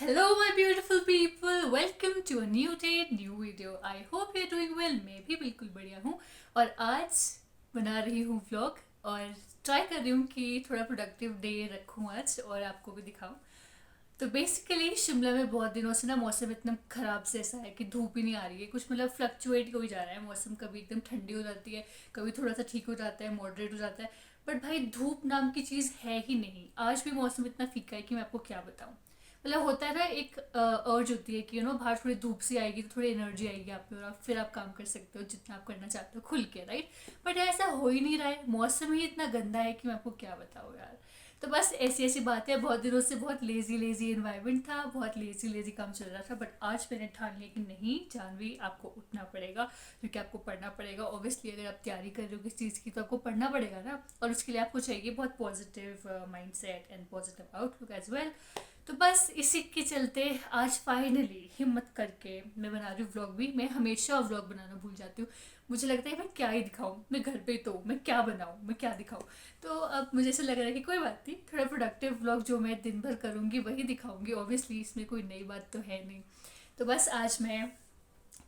Hello my beautiful people, welcome to a new day, new video. I hope you're doing well. मैं भी बिल्कुल बढ़िया हूँ और आज बना रही हूँ व्लॉग और ट्राई कर रही हूँ कि थोड़ा प्रोडक्टिव डे रखूँ आज और आपको भी दिखाऊँ। तो बेसिकली शिमला में बहुत दिनों से ना मौसम इतना ख़राब से ऐसा है कि धूप ही नहीं आ रही है, कुछ मतलब फ्लक्चुएट हो ही जा रहा है मौसम, कभी एकदम ठंडी हो जाती है, कभी थोड़ा सा ठीक हो जाता है, मॉडरेट हो जाता है। बट भाई धूप नाम की चीज़ है ही नहीं। आज भी मौसम इतना फीका है कि मैं आपको क्या बताऊँ। मतलब होता है ना, एक अर्ज होती है कि बाहर थोड़ी धूप सी आएगी तो थोड़ी एनर्जी आएगी आप में और फिर आप काम कर सकते हो जितना आप करना चाहते हो खुल के, राइट। बट ऐसा हो ही नहीं रहा है, मौसम ही इतना गंदा है कि मैं आपको क्या बताऊँ यार। तो बस ऐसी ऐसी बातें, बहुत दिनों से बहुत लेजी लेजी इन्वायरमेंट था, बहुत लेजी लेजी काम चल रहा था। बट आज मैंने ठान लिया कि नहीं जानवी, आपको उठना पड़ेगा क्योंकि आपको पढ़ना पड़ेगा। ऑब्वियसली अगर आप तैयारी कर रहे हो किसी चीज़ की तो आपको पढ़ना पड़ेगा ना, और उसके लिए आपको चाहिए बहुत positive mindset and positive outlook as well. तो बस इसी के चलते आज फाइनली हिम्मत करके मैं बना रही हूँ व्लॉग भी। मैं हमेशा व्लॉग बनाना भूल जाती हूँ, मुझे लगता है मैं क्या ही दिखाऊँ, मैं घर पे तो मैं क्या बनाऊँ, मैं क्या दिखाऊँ। तो अब मुझे ऐसा लग रहा है कि कोई बात नहीं, थोड़ा प्रोडक्टिव व्लॉग जो मैं दिन भर करूँगी वही दिखाऊँगी। ऑब्वियसली इसमें कोई नई बात तो है नहीं। तो बस आज मैं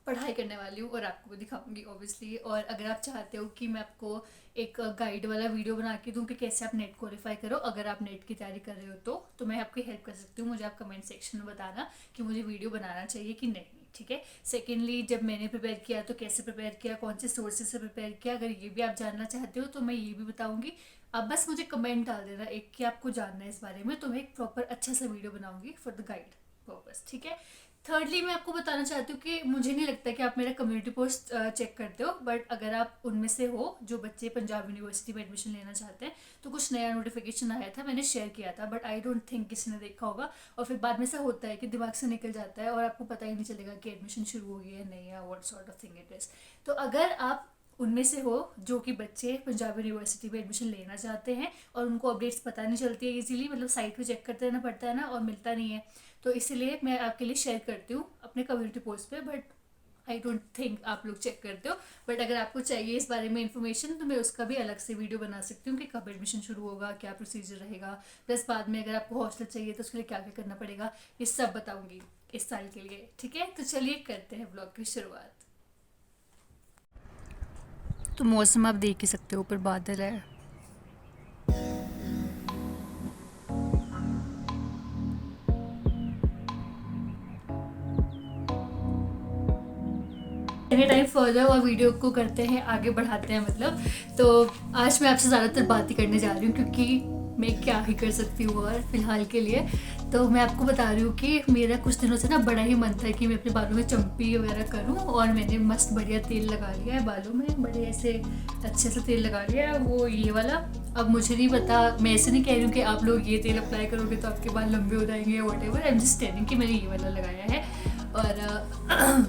पढ़ाई करने वाली हूँ और आपको भी दिखाऊंगी ऑब्वियसली। और अगर आप चाहते हो कि मैं आपको एक गाइड वाला वीडियो बना के दूँ कि कैसे आप नेट क्वालिफाई करो, अगर आप नेट की तैयारी कर रहे हो तो मैं आपकी हेल्प कर सकती हूँ। मुझे आप कमेंट सेक्शन में बताना कि मुझे वीडियो बनाना चाहिए कि नहीं, ठीक है। सेकेंडली, जब मैंने प्रिपेयर किया तो कैसे प्रिपेयर किया, कौन से सोर्सेज से प्रिपेयर किया, अगर ये भी आप जानना चाहते हो तो मैं ये भी बताऊंगी। आप बस मुझे कमेंट डाल देना एक कि आपको जानना है इस बारे में, तो मैं एक प्रॉपर अच्छा सा वीडियो बनाऊंगी फॉर द गाइड पर्पस, ठीक है। थर्डली, मैं आपको बताना चाहती हूँ कि मुझे नहीं लगता कि आप मेरा कम्युनिटी पोस्ट चेक करते हो, बट अगर आप उनमें से हो जो बच्चे पंजाब यूनिवर्सिटी में एडमिशन लेना चाहते हैं तो कुछ नया नोटिफिकेशन आया था, मैंने शेयर किया था, बट आई डोंट थिंक किसी ने देखा होगा। और फिर बाद में ऐसा होता है कि दिमाग से निकल जाता है और आपको पता ही नहीं चलेगा कि एडमिशन शुरू हो गई है नहीं, या what sort of thing it is. तो अगर आप उनमें से हो जो कि बच्चे पंजाब यूनिवर्सिटी में एडमिशन लेना चाहते हैं और उनको अपडेट्स पता नहीं चलती है इजीली, मतलब साइट पे चेक करते रहना पड़ता है ना और मिलता नहीं है, तो इसीलिए मैं आपके लिए शेयर करती हूँ अपने कम्युनिटी पोस्ट पे। बट आई डोंट थिंक आप लोग चेक करते हो। बट अगर आपको चाहिए इस बारे में इन्फॉर्मेशन तो मैं उसका भी अलग से वीडियो बना सकती हूँ कि कब एडमिशन शुरू होगा, क्या प्रोसीजर रहेगा, प्लस बाद में अगर आपको हॉस्टल चाहिए तो उसके लिए क्या क्या करना पड़ेगा, ये सब बताऊंगी इस साल के लिए, ठीक है। तो चलिए करते हैं ब्लॉग की शुरुआत। तो मौसम आप देख ही सकते हो, ऊपर बादल है। एनी टाइम फर्दर और वीडियो को करते हैं आगे बढ़ाते हैं मतलब। तो आज मैं आपसे ज़्यादातर बात ही करने जा रही हूँ क्योंकि मैं क्या ही कर सकती हूँ और फिलहाल के लिए। तो मैं आपको बता रही हूँ कि मेरा कुछ दिनों से ना बड़ा ही मन था कि मैं अपने बालों में चम्पी वगैरह करूँ, और मैंने मस्त बढ़िया तेल लगा लिया है बालों में, बड़े ऐसे अच्छे से तेल लगा लिया है, वो ये वाला। अब मुझे नहीं पता, मैं ऐसे नहीं कह रही हूँ कि आप लोग ये तेल अप्लाई करोगे तो आपके बाल लंबे हो जाएंगे या what ever, I am just telling कि मैंने ये वाला लगाया है। और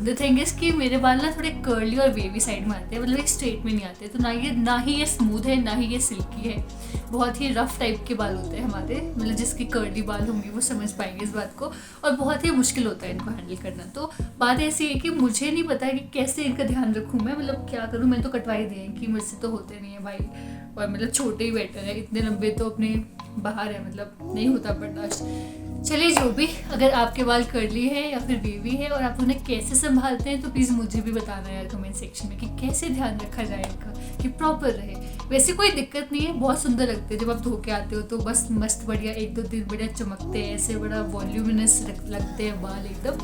द थिंग इज़ कि मेरे बाल ना थोड़े कर्ली और वेवी साइड में आते हैं, मतलब एक स्ट्रेट में नहीं आते। तो ना ही ये स्मूथ है ना ही ये सिल्की है, बहुत ही रफ टाइप के बाल होते हैं हमारे, मतलब जिसके कर्ली बाल होंगे वो समझ पाएंगे इस बात को। और बहुत ही मुश्किल होता है इनको हैंडल करना। तो बात ऐसी है कि मुझे नहीं पता कि कैसे इनका ध्यान रखूँ मैं, मतलब क्या करूँ। मैंने तो कटवाई दिए हैं कि मुझसे तो होते नहीं है भाई, और मतलब छोटे ही बेटर है, इतने लंबे तो अपने बाहर है, मतलब नहीं होता बर्दाश्त। चलिए जो भी, अगर आपके बाल कर्ली है या फिर वेवी है और आप उन्हें कैसे संभालते हैं तो प्लीज़ मुझे भी बताना यार कमेंट सेक्शन में कि कैसे ध्यान रखा जाए इनका कि प्रॉपर रहे। वैसे कोई दिक्कत नहीं है, बहुत सुंदर लगते हैं जब आप धो के आते हो तो, बस मस्त बढ़िया एक दो दिन बढ़िया चमकते हैं, ऐसे बड़ा वॉल्यूमिनस लगते हैं बाल एकदम।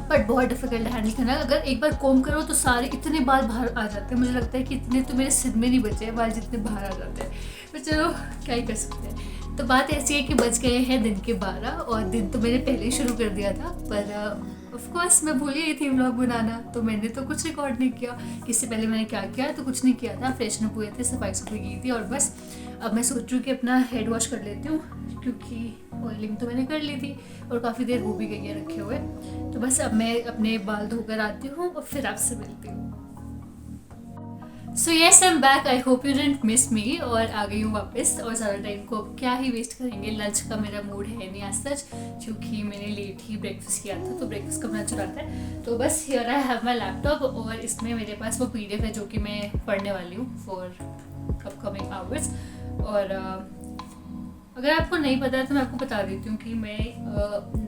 बट बहुत डिफिकल्ट हैंडल करना, अगर एक बार कोम करो तो सारे इतने बाल बाहर आ जाते हैं, मुझे लगता है कि इतने तो मेरे सिर में नहीं बचे हैं बाल जितने बाहर आ जाते हैं। पर चलो क्या ही कर सकते हैं। तो बात ऐसी है कि बज गए हैं दिन के 12 और दिन तो मैंने पहले ही शुरू कर दिया था, पर ऑफ कोर्स मैं भूल गई थी व्लॉग बनाना, तो मैंने तो कुछ रिकॉर्ड नहीं किया। इससे पहले मैंने क्या किया तो कुछ नहीं किया था, फ्रेशन अप हुए थे, सफाई सफाई की थी, और बस अब मैं सोच रही हूँ कि अपना हेड वॉश कर लेती हूँ क्योंकि ऑयलिंग तो मैंने कर ली थी और काफ़ी देर हो भी गई है रखे हुए। तो बस अब मैं अपने बाल धोकर आती हूँ और फिर आपसे मिलती हूँ। सो yes I am back, I hope you didn't miss मी। और आ गई हूँ वापस, और ज़्यादा टाइम को अब क्या ही वेस्ट करेंगे, लंच का मेरा मूड है नहीं आज सच, क्योंकि मैंने लेट ही ब्रेकफास्ट किया था तो ब्रेकफास्ट का बना चुराता है। तो बस here I have my laptop और इसमें मेरे पास वो PDF है जो कि मैं पढ़ने वाली हूँ फॉर अपकमिंग आवर्स। और अगर आपको नहीं पता है तो मैं आपको बता देती हूँ कि मैं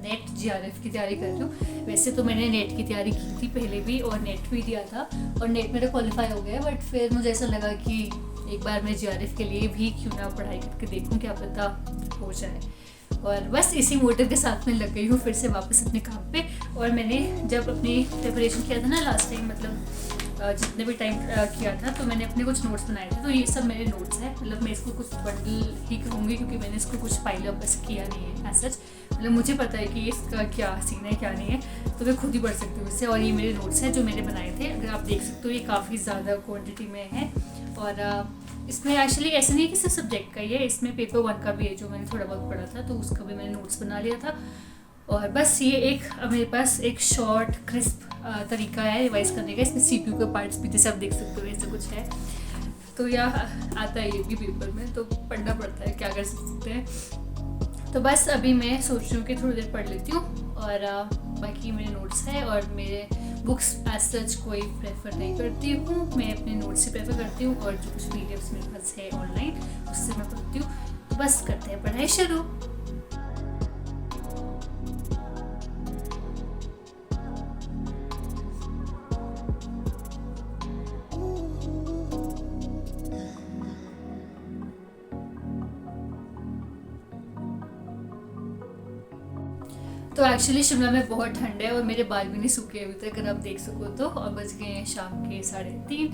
नेट जीआरएफ की तैयारी कर रही हूँ। वैसे तो मैंने नेट की तैयारी की थी पहले भी और नेट भी दिया था और नेट मेरा क्वालिफाई हो गया, बट फिर मुझे ऐसा लगा कि एक बार मैं जीआरएफ के लिए भी क्यों ना पढ़ाई करके देखूँ, क्या पता हो जाए। और बस इसी मोटिव के साथ में लग गई हूँ फिर से वापस अपने काम पे। और मैंने जब अपनी प्रिपरेशन किया था ना लास्ट टाइम, मतलब जितने भी टाइम किया था, तो मैंने अपने कुछ नोट्स बनाए थे। तो ये सब मेरे नोट्स हैं, मतलब मैं इसको कुछ बंडल ही कहूँगी क्योंकि मैंने इसको कुछ पाइल अप ऐसे किया नहीं है एज सच। मतलब मुझे पता है कि इसका क्या सीन है क्या नहीं है, तो मैं खुद ही पढ़ सकती हूँ इससे। और ये मेरे नोट्स हैं जो मैंने बनाए थे, अगर आप देख सकते हो ये काफ़ी ज़्यादा क्वान्टिटी में है। और इसमें एक्चुअली ऐसा नहीं है कि सिर्फ सब्जेक्ट का ही है, इसमें पेपर 1 का भी है जो मैंने थोड़ा बहुत पढ़ा था, तो उसका भी मैंने नोट्स बना लिया था। और बस ये एक मेरे पास एक शॉर्ट क्रिस्प तरीका है रिवाइज करने का। इसमें सीपीयू के पार्ट्स भी जैसे आप देख सकते हो ऐसा कुछ है, तो यह आता है ये भी पेपर में, तो पढ़ना पड़ता है, क्या कर सकते हैं। तो बस अभी मैं सोच रही हूँ कि थोड़ी देर पढ़ लेती हूँ और बाकी मेरे नोट्स है। और मेरे बुक्स एज सच कोई प्रेफर नहीं करती हूँ, मैं अपने नोट्स से प्रेफर करती हूँ और जो कुछ पीडीएफ्स मेरे पास है ऑनलाइन उससे मैं पढ़ती हूँ। तो बस करते हैं पढ़ाई शुरू। तो एक्चुअली शिमला में बहुत ठंड है और मेरे बाल भी नहीं सूखे अभी तक, अगर आप देख सको तो। और बज गए हैं शाम के 3:30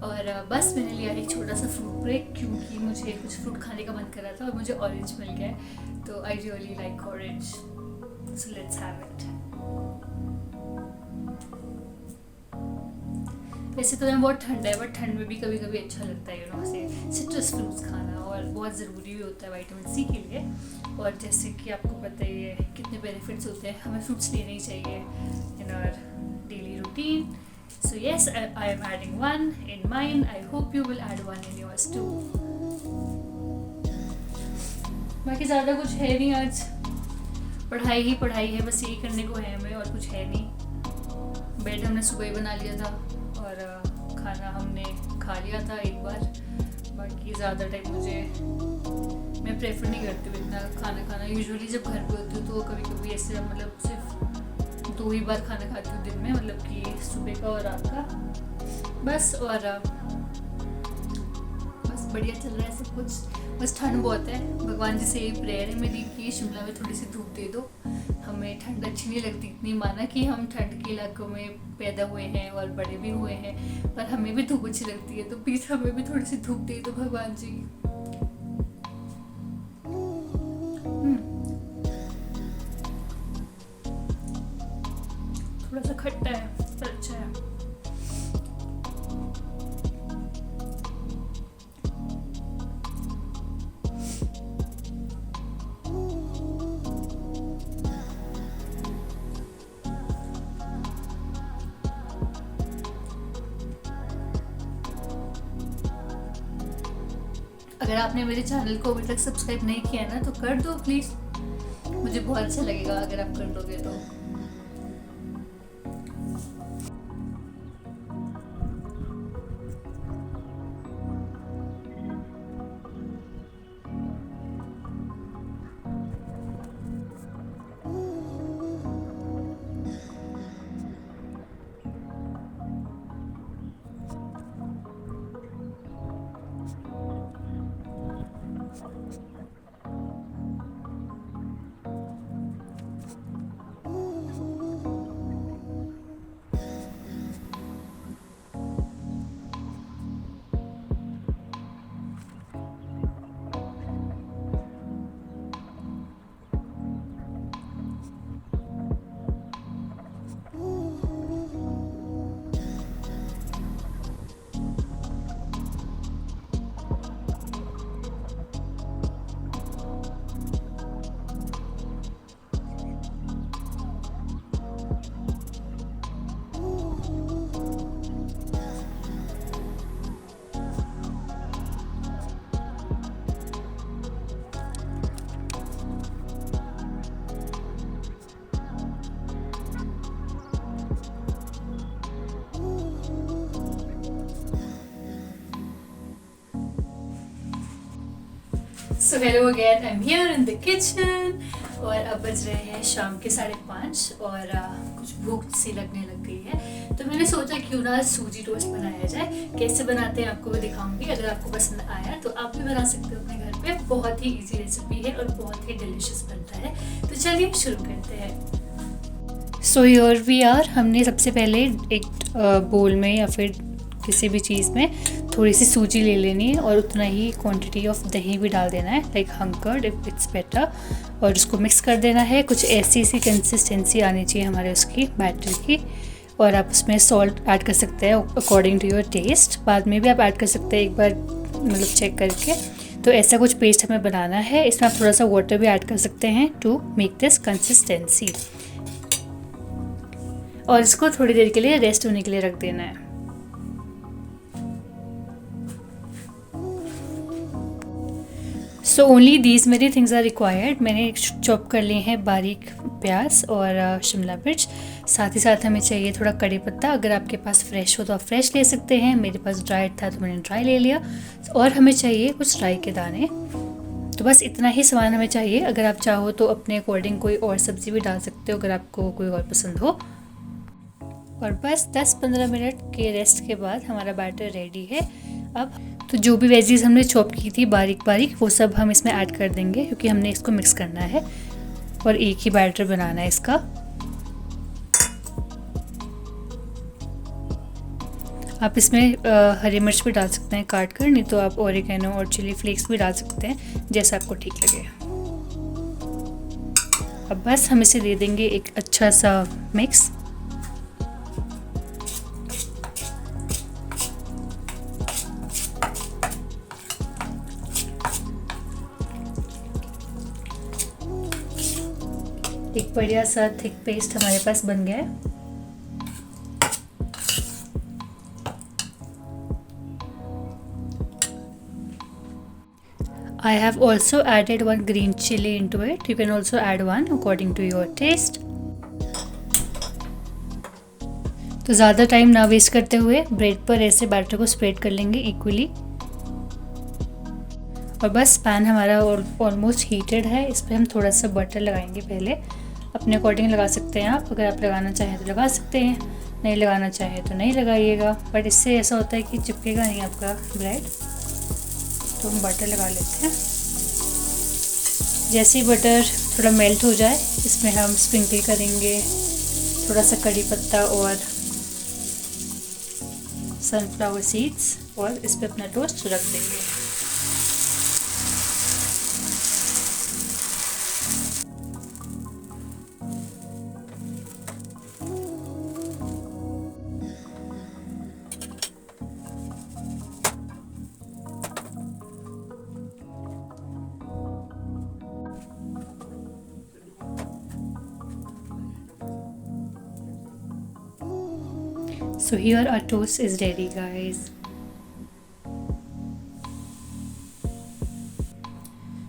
और बस मैंने लिया एक छोटा सा फ्रूट ब्रेक क्योंकि मुझे कुछ फ्रूट खाने का मन कर रहा था और मुझे ऑरेंज मिल गया है, तो I really like orange, so let's have it. वैसे तो मैं बहुत ठंड है, बट ठंड में भी कभी कभी अच्छा लगता है ऐसे सिट्रस फ्रूट्स खाना, और बहुत ज़रूरी भी होता है विटामिन सी के लिए। और जैसे कि आपको पता ही है कितने बेनिफिट्स होते हैं, हमें फ्रूट्स लेने ही चाहिए in our daily routine. So yes, I am adding 1 in mine, I hope you will add 1 in yours too. बाकी ज़्यादा कुछ है नहीं, आज पढ़ाई ही पढ़ाई है, बस यही करने को है हमें और कुछ है नहीं। बेड हमने सुबह ही बना लिया था और खाना हमने खा लिया था एक बार। बाकी ज़्यादा टाइम मैं प्रेफर नहीं करती हूँ इतना खाना खाना। यूजुअली जब घर पे होती हूँ तो कभी कभी ऐसे मतलब सिर्फ 2 ही बार खाना खाती हूँ दिन में, मतलब कि सुबह का और रात का बस। और बस बढ़िया चल रहा है सब कुछ। बस ठंड बहुत है, भगवान जी से यही प्रेयर है मेरी कि शिमला में थोड़ी सी धूप दे दो। हमें ठंड अच्छी नहीं लगती इतनी, माना कि हम ठंड के इलाकों में पैदा हुए हैं और बड़े भी हुए हैं, पर हमें भी धूप अच्छी लगती है, तो प्लीज़ हमें भी थोड़ी सी धूप दे दो भगवान जी। थोड़ा सा खट्टा है पर अच्छा है। अगर आपने मेरे चैनल को अभी तक सब्सक्राइब नहीं किया ना तो कर दो प्लीज़, मुझे बहुत अच्छा लगेगा अगर आप कर दोगे तो। So hello again, I am here in the kitchen और अब बज रहे हैं शाम के 5:30 और कुछ भूख सी लगने लग गई है। तो मैंने सोचा क्यों ना सूजी टोस्ट बनाया जाए। कैसे बनाते हैं आपको भी दिखाऊंगी। अगर आपको पसंद आया तो आप भी बना सकते हो अपने घर पे। बहुत ही इजी रेसिपी है और बहुत ही डिलीशियस बनता है। तो चलिए शुरू करते हैं। So here we are. हमने सबसे पहले एक बोल में या फिर किसी भी चीज़ में थोड़ी सी सूजी ले लेनी है और उतना ही क्वांटिटी ऑफ दही भी डाल देना है, लाइक हंकर्ड इफ इट्स बेटर, और उसको मिक्स कर देना है। कुछ ऐसी सी कंसिस्टेंसी आनी चाहिए हमारे उसकी बैटर की। और आप उसमें सॉल्ट ऐड कर सकते हैं अकॉर्डिंग टू योर टेस्ट। बाद में भी आप ऐड कर सकते हैं एक बार मतलब चेक करके। तो ऐसा कुछ पेस्ट हमें बनाना है। इसमें आप थोड़ा सा वाटर भी ऐड कर सकते हैं टू मेक दिस कंसिस्टेंसी। और इसको थोड़ी देर के लिए रेस्ट होने के लिए रख देना है। सो ओनली दीज मेरी थिंग्स आर रिक्वायर्ड। मैंने चॉप कर लिए हैं बारीक प्याज और शिमला मिर्च। साथ ही साथ हमें चाहिए थोड़ा कड़ी पत्ता। अगर आपके पास फ्रेश हो तो आप फ्रेश ले सकते हैं। मेरे पास ड्राई था तो मैंने ड्राई ले लिया। और हमें चाहिए कुछ राई के दाने। तो बस इतना ही सामान हमें चाहिए। अगर आप चाहो तो अपने अकॉर्डिंग कोई और सब्ज़ी भी डाल सकते हो अगर आपको कोई और पसंद हो। और बस 10-15 मिनट के रेस्ट के बाद हमारा बैटर रेडी है। अब तो जो भी वेजीज हमने चॉप की थी बारीक बारीक वो सब हम इसमें ऐड कर देंगे, क्योंकि हमने इसको मिक्स करना है और एक ही बैटर बनाना है इसका। आप इसमें हरी मिर्च भी डाल सकते हैं काट कर, नहीं तो आप ओरिगेनो और चिली फ्लेक्स भी डाल सकते हैं, जैसा आपको ठीक लगे। अब बस हम इसे दे देंगे एक अच्छा सा मिक्स। एक बढ़िया सा थिक पेस्ट हमारे पास बन गया है। I have also added 1 green chili into it. You can also add 1 according to your taste. तो ज़्यादा टाइम ना वेस्ट करते हुए ब्रेड पर ऐसे बैटर को स्प्रेड कर लेंगे इक्वली। और बस पैन हमारा ऑलमोस्ट हीटेड है। इस पर हम थोड़ा सा बटर लगाएंगे पहले। अपने अकॉर्डिंग लगा सकते हैं आप। अगर आप लगाना चाहें तो लगा सकते हैं, नहीं लगाना चाहें तो नहीं लगाइएगा। बट इससे ऐसा होता है कि चिपकेगा नहीं आपका ब्रेड। तो हम बटर लगा लेते हैं। जैसे ही बटर थोड़ा मेल्ट हो जाए इसमें हम स्प्रिंकल करेंगे थोड़ा सा कड़ी पत्ता और सनफ्लावर सीड्स और इस पर अपना टोस्ट रख देंगे। So here our toast is ready, guys.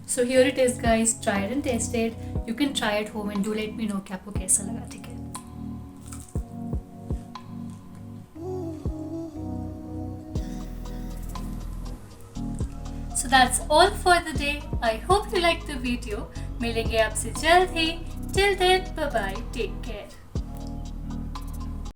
So here it is, guys. Try it and taste it. You can try at home and do let me know कि आपको कैसा लगा, ठीक है? So that's all for the day. I hope you liked the video. मिलेंगे आपसे जल्द ही. Till then, bye bye. Take care.